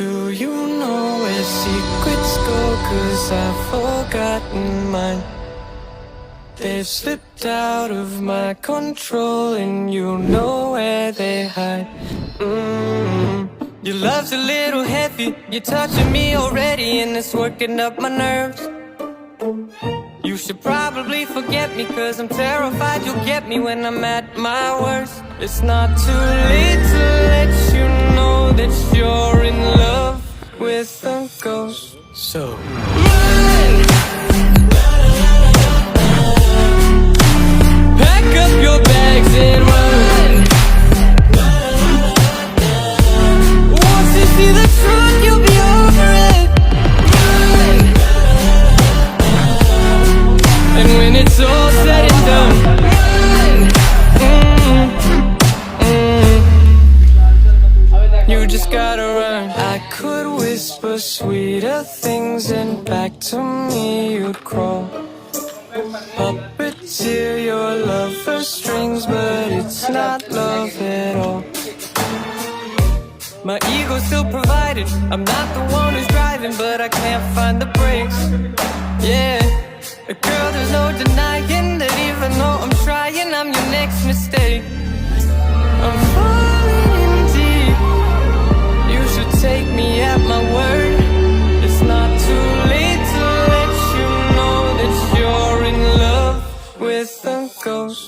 Do you know where secrets go? 'Cause I've forgotten mine. They've slipped out of my control, and you know where they hide. Your love's a little heavy, you're touching me already, and it's working up my nerves. You should probably forget me, 'cause I'm terrified you'll get me when I'm at my worst. It's not too late to let you know that you're in love with a ghost. So run! Pack up your bags and run. Once you see the truth, you'll be over it. Run! And when it's all said and done, you just gotta run. I could whisper sweeter things, and back to me you'd crawl. Puppeteer your love for strings, but it's not love at all. My ego's still provided, I'm not the one who's driving, but I can't find the brakes. Yeah, girl, there's no denying that even though I'm trying, I'm your next mistake. I'm falling in deep, you should take me at my word. It's not too late to let you know that you're in love with a ghost.